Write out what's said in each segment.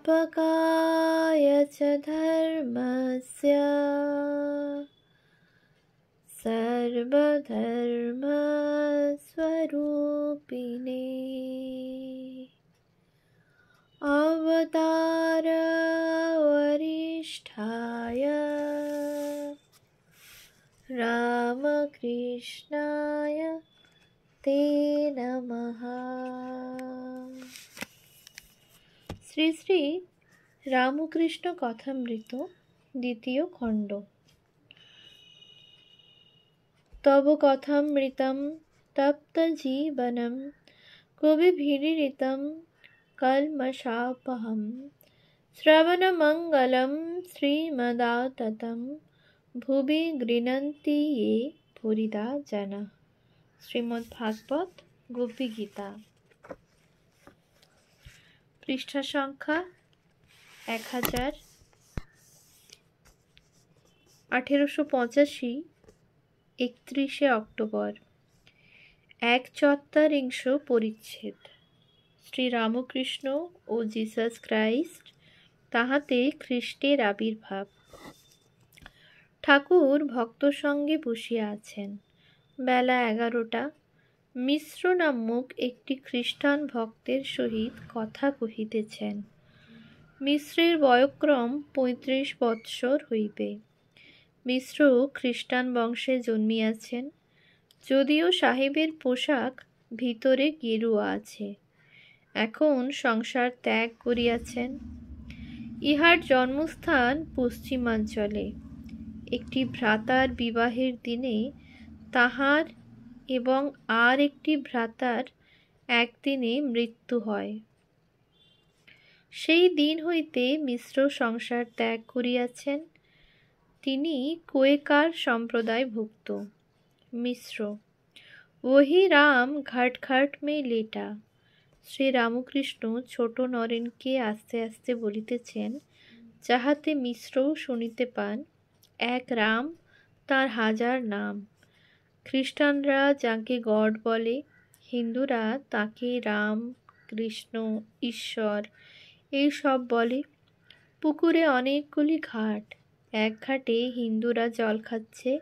स्थापकाय च धर्मस्य सर्वधर्मस्वरूपिणे अवतार वरिष्ठाय रामकृष्णाय ते नमः। শ্রী শ্রী রামকৃষ্ণ কথামৃত দ্বিতীয় খণ্ড। তব কথামৃতম তপ্ত জীবনম কবিভিরিতম কলমশাপহম শ্রবণমঙ্গলম শ্রীমদাততম ভুবি গৃণন্তি ये ভুরিদা জনা। শ্রীমদ্ ভাগবত গোপী গীতা, পৃষ্ঠা সংখ্যা 1885, 31 অক্টোবর। 1/4 পরিচ্ছেদ। শ্রীরামকৃষ্ণ ও জিসাস ক্রাইস্ট তাহাতে খ্রিস্টের আবির্ভাব। ঠাকুর ভক্ত সঙ্গে বসিয়া আছেন। বেলা 11টা। মিশ্র নামক একটি খ্রিস্টান ভক্তের সহিত কথা কহিতেছেন। মিশ্রের বয়ঃক্রম 35 বৎসর হইবে। মিশ্র খ্রিস্টান বংশে জন্মিয়াছেন, যদিও সাহেবের পোশাক ভিতরে গেরুয়া আছে। এখন সংসার ত্যাগ করিয়াছেন। ইহার জন্মস্থান পশ্চিমাঞ্চলে। একটি ভ্রাতার বিবাহের দিনে তাহার এবং আর একটি ভ্রাতার একদিনে মৃত্যু হয়। সেই দিন হইতে মিশ্র সংসার ত্যাগ করিয়াছেন। তিনি কোয়েকার সম্প্রদায়ভুক্ত। মিশ্র ওহি রাম ঘাট ঘাট মে লেটা। শ্রীরামকৃষ্ণ ছোট নরেনকে আস্তে আস্তে বলিতেছেন, যাহাতে মিশ্রও শুনিতে পান, এক রাম, তার হাজার নাম। খ্রিস্টানরা যাকে গড বলে, হিন্দুরা তাকে রাম, কৃষ্ণ, ঈশ্বর এই সব বলে। পুকুরে অনেকগুলি ঘাট। এক ঘাটে হিন্দুরা জল খাচ্ছে,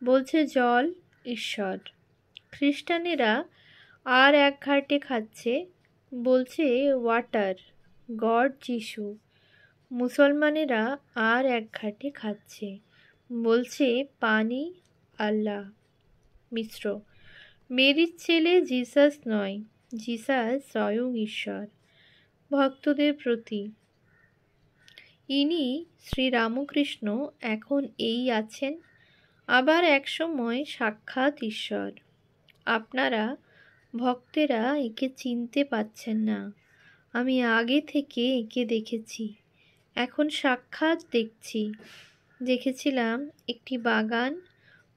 বলছে জল ঈশ্বর। খ্রিস্টানেরা আর এক ঘাটে খাচ্ছে, বলছে ওয়াটার গড যিশু। মুসলমানেরা আর এক ঘাটে খাচ্ছে, বলছে পানি আল্লাহ। মিশ্র মেরির ছেলে জিসাস নয়, জিসাস স্বয়ং ঈশ্বর। ভক্তদের প্রতি ইনি শ্রীরামকৃষ্ণ এখন এই আছেন, আবার একসময় সাক্ষাৎ ঈশ্বর। আপনারা ভক্তেরা একে চিনতে পাচ্ছেন না। আমি আগে থেকে একে দেখেছি, এখন সাক্ষাৎ দেখছি। দেখেছিলাম একটি বাগান,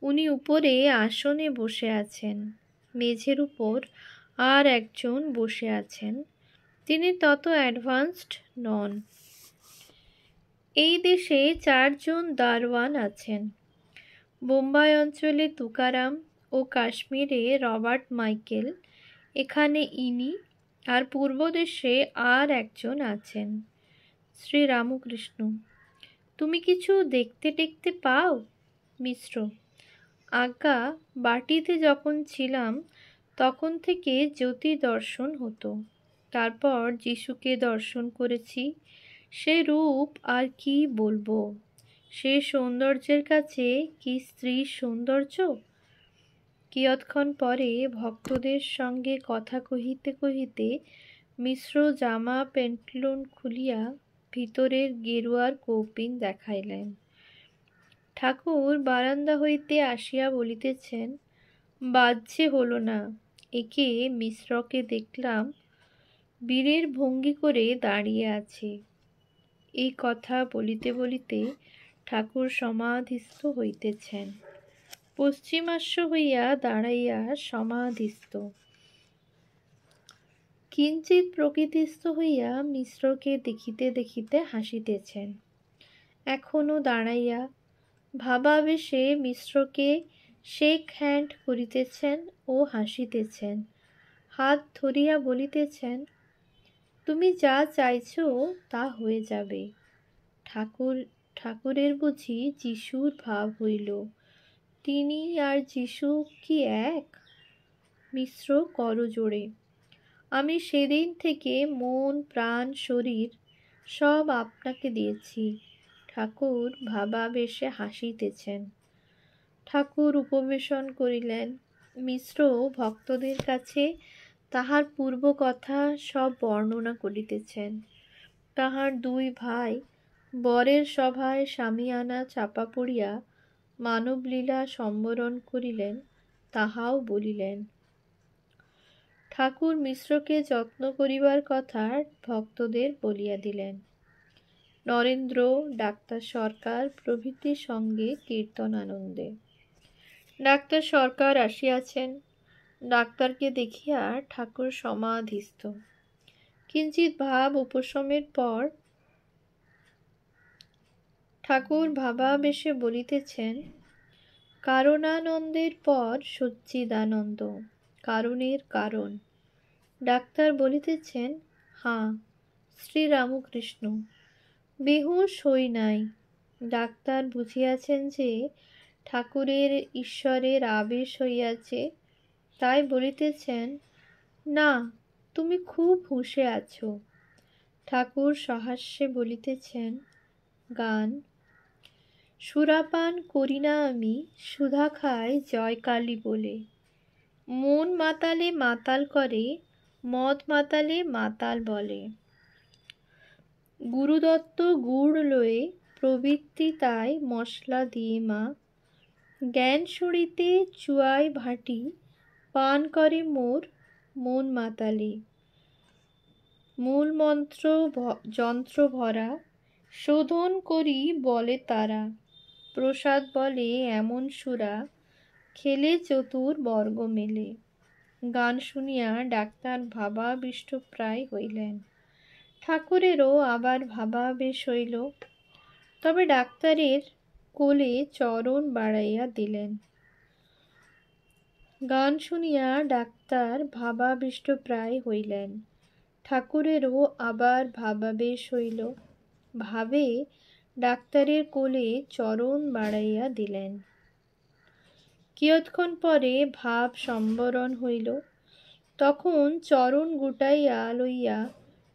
উনি উপরে আসনে বসে আছেন, মেঝের উপর আর একজন বসে আছেন, তিনি তত অ্যাডভান্সড নন। এই দেশে 4 জন দারওয়ান আছেন। বোম্বাই অঞ্চলে তুকারাম ও কাশ্মীরে রবার্ট মাইকেল, এখানে ইনি, আর পূর্বদেশে আর একজন আছেন। শ্রীরামকৃষ্ণ তুমি কিছু দেখতে টেকতে পাও? মিশ্র আজ্ঞা, বাটিতে যখন ছিলাম তখন থেকে জ্যোতি দর্শন হতো। তারপর যিশুকে দর্শন করেছি। সে রূপ আর কি বলবো, সে সৌন্দর্যের কাছে কি স্ত্রীর সৌন্দর্য। কিয়ৎক্ষণ পরে ভক্তদের সঙ্গে কথা কহিতে কহিতে মিশ্র জামা প্যান্টলুন খুলিয়া ভিতরের গেরুয়ার কৌপিন দেখাইলেন। ঠাকুর বারান্দা হইতে আসিয়া বলিতেছেন, বাহ্যে হলো না। একে মিশ্রকে দেখলাম বীরের ভঙ্গি করে দাঁড়িয়ে আছে। এই কথা বলিতে বলিতে ঠাকুর সমাধিস্থ হইতেছেন। পশ্চিমাস্য হইয়া দাঁড়াইয়া সমাধিস্থ। কিঞ্চিৎ প্রকৃতিস্থ হইয়া মিশ্রকে দেখিতে দেখিতে হাসিতেছেন। এখনো দাঁড়াইয়া ভাবাবেশে মিশ্রকে শেক হ্যান্ড করিতেছেন ও হাসিতেছেন। হাত ধরিয়া বলিতেছেন, তুমি যা চাইছো তা হয়ে যাবে। ঠাকুরের বুঝি যিশুর ভাব হইল। তিনি আর যিশু কি এক? মিশ্র করজোড়ে। আমি সেদিন থেকে মন প্রাণ শরীর সব আপনাকে দিয়েছি। ঠাকুর ভাবাবেশে হাসিতেছেন। ঠাকুর উপবেশন করিলেন। মিশ্র ভক্তদের কাছে তাহার পূর্ব কথা সব বর্ণনা করিতেছেন। তাহার দুই ভাই বরের সভায় সামিয়ানা চাপা পড়িয়া মানবলীলা সম্বরণ করিলেন, তাহাও বলিলেন। ঠাকুর মিশ্রকে যত্ন করিবার কথা ভক্তদের বলিয়া দিলেন। নরেন্দ্র, ডাক্তার সরকার প্রভৃতির সঙ্গে কীর্তন আনন্দে। ডাক্তার সরকার আসিয়াছেন। ডাক্তারকে দেখিয়া ঠাকুর সমাধিস্থ। কিঞ্চিৎ ভাব উপশমের পর ঠাকুর ভাবাবেশে বলিতেছেন, কারণানন্দের পর সচ্চিদানন্দ, কারণের কারণ। ডাক্তার বলিতেছেন, হাঁ, শ্রীরামকৃষ্ণ। বেহুশ হই নাই। ডাক্তার বুঝিয়াছেন যে ঠাকুরের ঈশ্বরের আবেশ হইয়াছে, তাই বলিতেছেন, না, তুমি খুব হুঁশে আছো। ঠাকুর সহাস্যে বলিতেছেন, গান। সুরাপান করি না আমি, সুধা খাই জয়কালী বলে। মন মাতালে মাতাল করে, মদ মাতালে মাতাল বলে। গুরুদত্ত গুড় লয়ে, প্রবৃত্তি তাই মশলা দিয়ে মা। জ্ঞান সরিতে চুয়াই ভাটি, পান করে মোর মন মাতালে। মূল মন্ত্র যন্ত্র ভরা, শোধন করি বলে তারা। প্রসাদ বলে এমন সুরা, খেলে চতুর বর্গ মেলে। গান শুনিয়া ডাক্তার ভাবাবিষ্ট প্রায় হইলেন। ঠাকুরেরও আবার ভাবাবেশ হইল। তবে ডাক্তারের কোলে চরণ বাড়াইয়া দিলেন। গান শুনিয়া ডাক্তার ভাবাবিষ্ট প্রায় হইলেন। ঠাকুরেরও আবার ভাবাবেশ হইল। ভাবে ডাক্তারের কোলে চরণ বাড়াইয়া দিলেন। কিয়ৎক্ষণ পরে ভাব সম্বরণ হইল। তখন চরণ গুটাইয়া লইয়া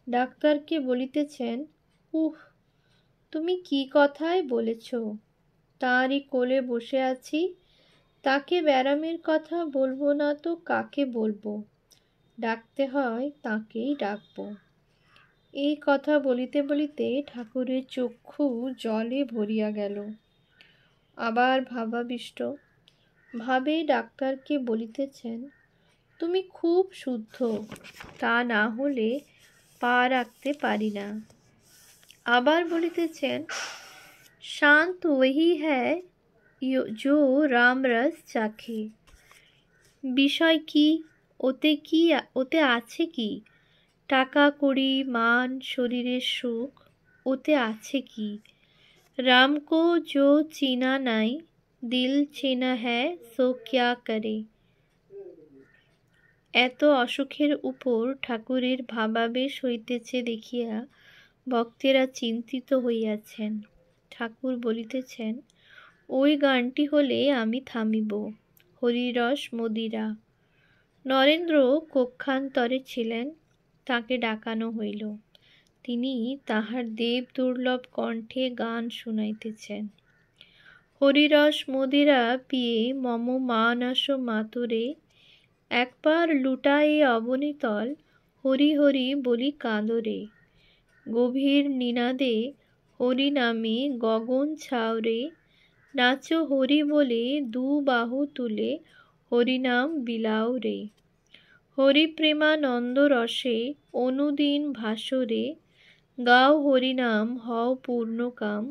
ডাক্তারকে বলিতেছেন, উহ, তুমি কি কথাই বলেছ। তাঁরই কোলে বসে আছি, তাকে ব্যারামের কথা বলবো না তো কাকে বলবো? ডাকতে হয় তাকেই ডাকবো। এই কথা বলিতে বলিতে ঠাকুরের চক্ষু জলে ভরিয়া গেল। আবার ভাবাবিষ্ট। ভাবে ডাক্তারকে বলিতেছেন, তুমি খুব শুদ্ধ, তা না হলে পা রাখতে পারি না। আবার বলিতেছেন, শান্ত ওহি হ্যায় जो রাম রস চাখে। বিষয় কি? ওতে আছে কি? টাকা কড়ি মান শরীরের সুখ, ওতে আছে কি? রাম কো जो চিনা নাই, দিল চেনা হ্যায় সো ক্যা করে। এত অসুখের উপর ঠাকুরের ভাবাবেশ হইতেছে দেখিয়া ভক্তেরা চিন্তিত হইয়াছেন। ঠাকুর বলিতেছেন, ওই গানটি হলে আমি থামিব। হরিরস মদিরা। নরেন্দ্র কক্ষান্তরে ছিলেন। তাকে ডাকানো হইল। তিনি তাহার দেব দুর্লভ কণ্ঠে গান শুনাইতেছেন। হরিরস মদিরা পিয়ে মম মানস মাতুরে, একবার লুটায়ে অবনীতল, হরি হরি বলি কাঁদরে। গভীর নিনাদে হরি নামে গগন ছাউরে, নাচো হরি বলে দু বাহু তুলে, হরিনাম বিলাও রে। হরি প্রেমানন্দ রসে অনুদিন ভাসরে, গাও হরিনাম হও পূর্ণকাম,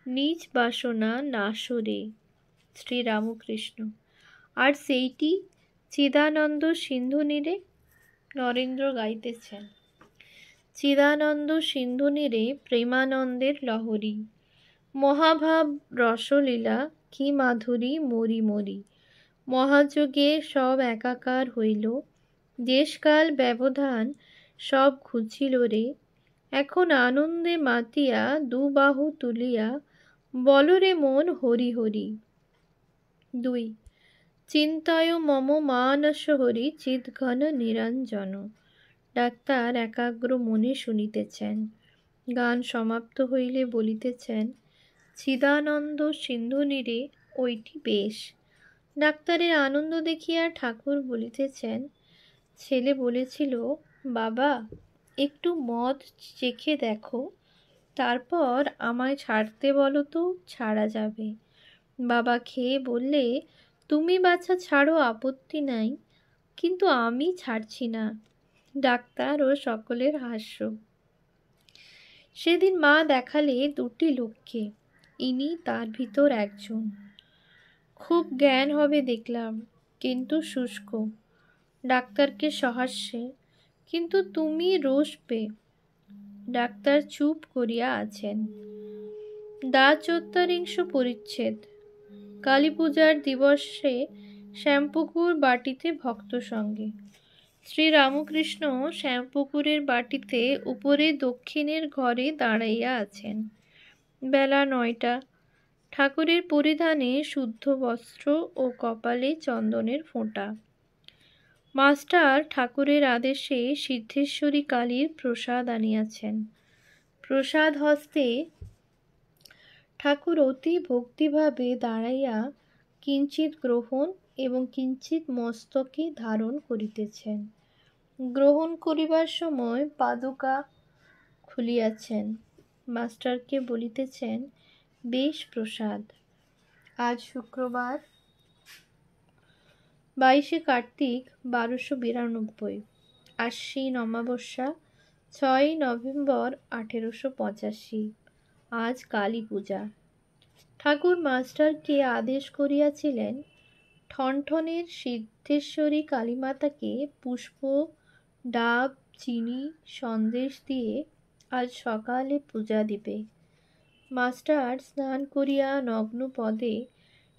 নিজ বাসনা নাশরে। শ্রীরামকৃষ্ণ। আর সেইটি চিদানন্দ সিন্ধু নীরে। নরেন্দ্র গাইতেছেন, চিদানন্দ সিন্ধু নীরে প্রেমানন্দের লহরী। মহাভাব রসলীলা কি মাধুরী মরি মরি। মহাযোগে সব একাকার হইল। দেশকাল ব্যবধান সব ঘুচিল রে। এখন আনন্দে মাতিয়া দুবাহু তুলিয়া বলরে মন হরি হরি। 2 চিন্তায় মম মানস হরি চিৎঘন নিরঞ্জন। ডাক্তার একাগ্র মনে শুনিতেছেন। গান সমাপ্ত হইলে বলিতেছেন, চিদানন্দ সিন্ধু নীরে ওইটি বেশ। ডাক্তারের আনন্দ দেখিয়া ঠাকুর বলিতেছেন, ছেলে বলেছিল, বাবা একটু মদ চেখে দেখো, তারপর আমায় ছাড়তে বলো তো, ছাড়া যাবে। বাবা খেয়ে বললে, তুমি বাছা ছাড়ো, আপত্তি নাই, কিন্তু আমি ছাড়ছি না। ডাক্তার ও সকলের হাস্য। সেদিন মা দেখালে 2টি লোককে, ইনি তার ভিতর একজন। খুব জ্ঞান হবে দেখলাম, কিন্তু শুষ্ক। ডাক্তারকে সহাস্যে, কিন্তু তুমি রোষবে। ডাক্তার চুপ করিয়া আছেন। ৪৪ পরিচ্ছেদ। কালী পূজার দিবসে শ্যামপুকুর বাটিতে ভক্ত সঙ্গে। শ্রীরামকৃষ্ণ শ্যামপুকুরের বাটিতে উপরে দক্ষিণের ঘরে দাঁড়াইয়া আছেন। বেলা 9টা। ঠাকুরের পরিধানে শুদ্ধ বস্ত্র ও কপালে চন্দনের ফোঁটা। মাস্টার ঠাকুরের আদেশে সিদ্ধেশ্বরী কালীর প্রসাদ আনিয়াছেন। প্রসাদ হস্তে ঠাকুর অতি ভক্তিভাবে দাঁড়াইয়া কিঞ্চিৎ গ্রহণ এবং কিঞ্চিৎ মস্তকে ধারণ করিতেছেন। গ্রহণ করিবার সময় পাদুকা খুলিয়াছেন। মাস্টারকে বলিতেছেন, বেশ প্রসাদ। আজ শুক্রবার 22 কার্তিক 1292, আশ্বিন অমাবস্যা 6 নভেম্বর 1885। আজ কালী পূজা। ঠাকুর মাস্টারকে আদেশ করিয়াছিলেন, ঠনঠনের সিদ্ধেশ্বরী কালীমাতাকে পুষ্প, ডাব, চিনি, সন্দেশ দিয়ে আজ সকালে পূজা দিবে। মাস্টার স্নান করিয়া নগ্নপদে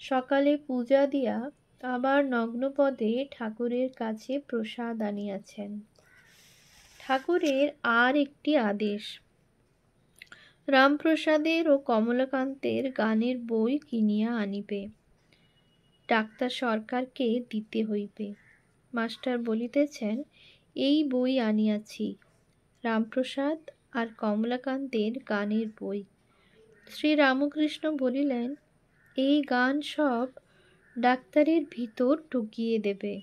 সকালে পূজা দিয়া আবার নগ্নপদে ঠাকুরের কাছে প্রসাদ আনিয়াছেন। ঠাকুরের আর একটি আদেশ, রামপ্রসাদের ও কমলাকান্তের গানের বই কিনিয়া আনিবে। ডাক্তার সরকারকে দিতে হইবে। মাস্টার বলিতেছেন, এই বই আনিয়াছি, রামপ্রসাদ আর কমলাকান্তের গানের বই। শ্রীরামকৃষ্ণ বলিলেন, এই গান সব ডাক্তারের ভিতর ঢুকিয়ে দেবে।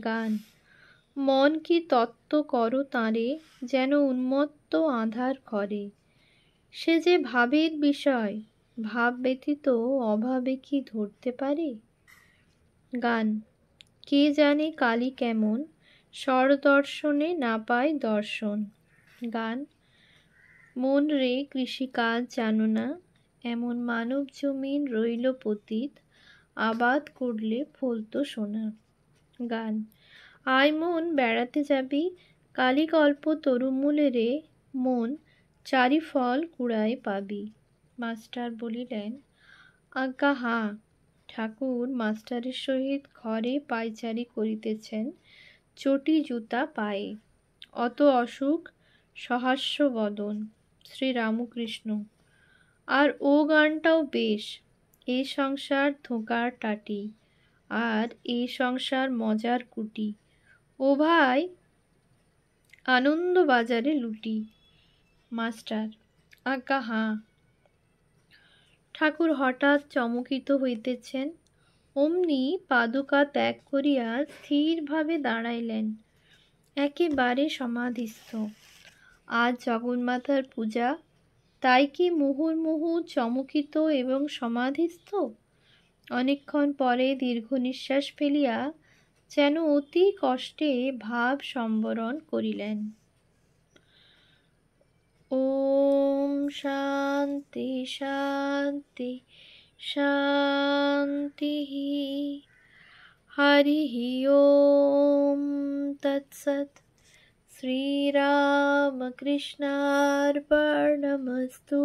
গান, মন কি তত্ত্ব করো তাঁরে, যেন উন্মত্ত আঁধার ঘরে। সে যে ভাবের বিষয়, ভাব ব্যতীত অভাবে কি ধরতে পারে। গান, কে জানে কালী কেমন, স্বর দর্শনে না পায় দর্শন। গান, মন রে কৃষিকাজ জানো না, এমন মানব জমিন রইল পতিত, আবাদ করলে ফলতো সোনা। গান, আয় মন বেড়াতে যাবি, কালীকল্প তরুমূলে রে, মন চারি ফল কুড়ায় পাবি। মাস্টার বলিলেন, আজ্ঞা হাঁ। ঠাকুর মাস্টারের সহিত ঘরে পায়চারি করিতেছেন, চটি জুতা পায়ে, অত অসুখ, সহাস্য বদন। শ্রীরামকৃষ্ণ, আর ও গানটাও বেশ, এ সংসার ধোঁকার টাটি, আর এ সংসার মজার কুটি, ও ভাই আনন্দ বাজারে লুটি। মাস্টার, আজ্ঞা হাঁ। ঠাকুর হঠাৎ চমকিত হইতেছেন, অমনি পাদুকা ত্যাগ করিয়া স্থিরভাবে দাঁড়াইলেন, একেবারে সমাধিস্থ। আজ জগন্মাতার পূজা, তাই কি মুহুর্মুহু চমকিত এবং সমাধিস্থ। অনেকক্ষণ পরে দীর্ঘ নিঃশ্বাস ফেলিয়া যেন অতি কষ্টে ভাব সম্বরণ করিলেন। ওম শান্তি শান্তি শান্তি। হরি ওম তৎসৎ। শ্রীরামকৃষ্ণার্পণমস্তু।